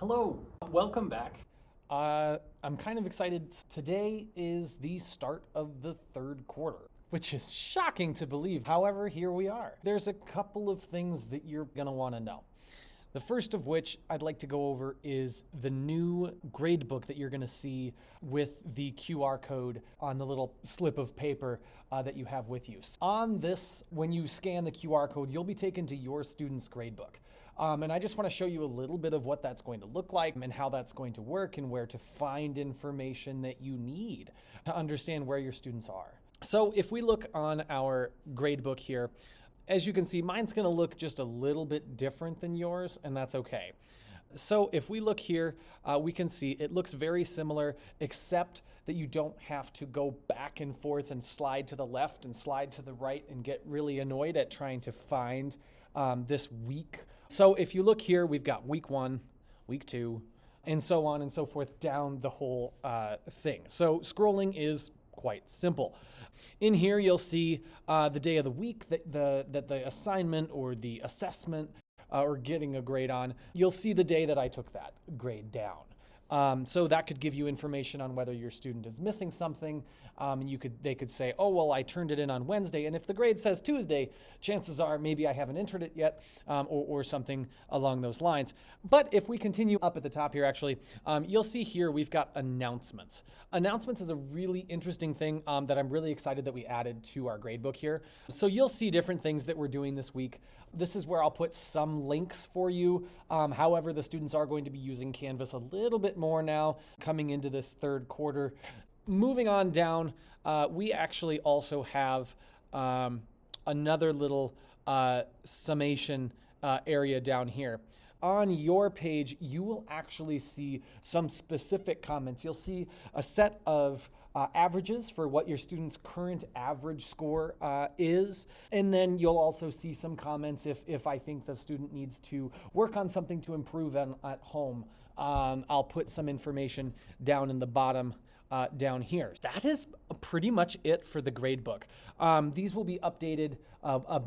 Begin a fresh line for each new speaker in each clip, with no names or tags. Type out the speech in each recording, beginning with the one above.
Hello, welcome back. I'm kind of excited. Today is the start of the third quarter, which is shocking to believe. However, here we are. There's a couple of things that you're going to want to know. The first of which I'd like to go over is the new grade book that you're going to see with the QR code on the little slip of paper that you have with you. On this, when you scan the QR code, you'll be taken to your student's grade book. And I just want to show you a little bit of what that's going to look like and how that's going to work and where to find information that you need to understand where your students are. So if we look on our grade book here, as you can see, mine's going to look just a little bit different than yours, and that's okay. So if we look here, we can see it looks very similar, except that you don't have to go back and forth and slide to the left and slide to the right and get really annoyed at trying to find this week. So if you look here, we've got week 1, week 2, and so on and so forth down the whole thing. So scrolling is quite simple. In here, you'll see the day of the week that the assignment or the assessment or getting a grade on. You'll see the day that I took that grade down. So that could give you information on whether your student is missing something. They could say, oh, well, I turned it in on Wednesday. And if the grade says Tuesday, chances are maybe I haven't entered it yet or something along those lines. But if we continue up at the top here, actually, you'll see here we've got announcements. Announcements is a really interesting thing that I'm really excited that we added to our gradebook here. So you'll see different things that we're doing this week. This is where I'll put some links for you. However, the students are going to be using Canvas a little bit more now coming into this third quarter. Moving on down, we actually also have another little summation area down here. On your page, you will actually see some specific comments. You'll see a set of averages for what your student's current average score is. And then you'll also see some comments if I think the student needs to work on something to improve at home. I'll put some information down in the bottom down here. That is pretty much it for the gradebook. These will be updated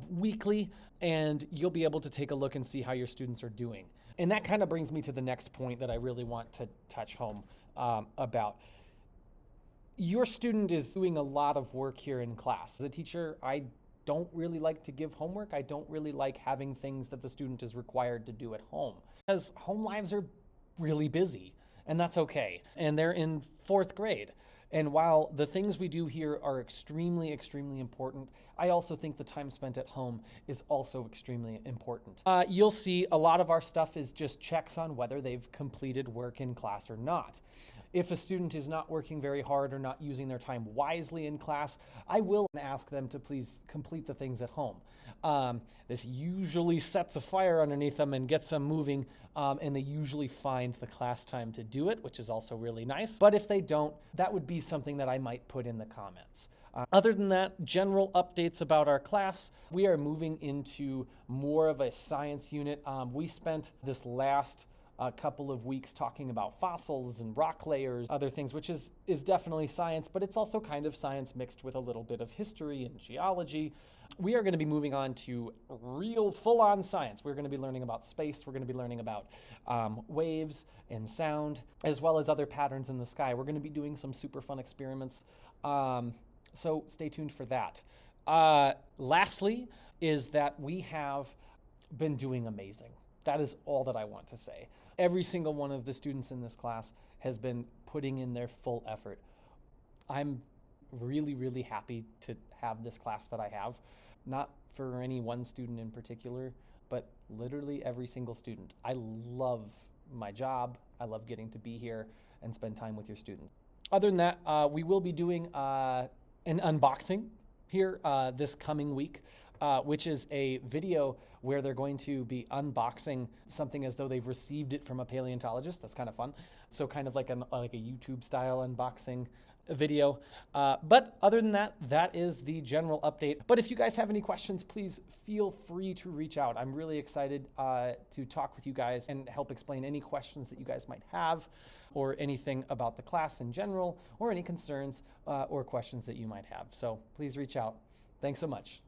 weekly, and you'll be able to take a look and see how your students are doing. And that kind of brings me to the next point that I really want to touch home about. Your student is doing a lot of work here in class. As a teacher, I don't really like to give homework. I don't really like having things that the student is required to do at home, because home lives are really busy, and that's okay. And they're in 4th grade. And while the things we do here are extremely, extremely important, I also think the time spent at home is also extremely important. You'll see a lot of our stuff is just checks on whether they've completed work in class or not. If a student is not working very hard or not using their time wisely in class, I will ask them to please complete the things at home. This usually sets a fire underneath them and gets them moving, and they usually find the class time to do it, which is also really nice. But if they don't, that would be something that I might put in the comments. Other than that, general updates about our class. We are moving into more of a science unit. We spent this last couple of weeks talking about fossils and rock layers, other things, which is definitely science, but it's also kind of science mixed with a little bit of history and geology. We are going to be moving on to real full-on science. We're going to be learning about space. We're going to be learning about waves and sound, as well as other patterns in the sky. We're going to be doing some super fun experiments. So stay tuned for that. Lastly is that we have been doing amazing. That is all that I want to say. Every single one of the students in this class has been putting in their full effort. I'm really, really happy to have this class that I have. Not for any one student in particular, but literally every single student. I love my job. I love getting to be here and spend time with your students. Other than that, we will be doing an unboxing here this coming week, which is a video where they're going to be unboxing something as though they've received it from a paleontologist. That's kind of fun. So kind of like a YouTube style unboxing video. But other than that, that is the general update. But if you guys have any questions, please feel free to reach out. I'm really excited to talk with you guys and help explain any questions that you guys might have, or anything about the class in general, or any concerns or questions that you might have. So please reach out. Thanks so much.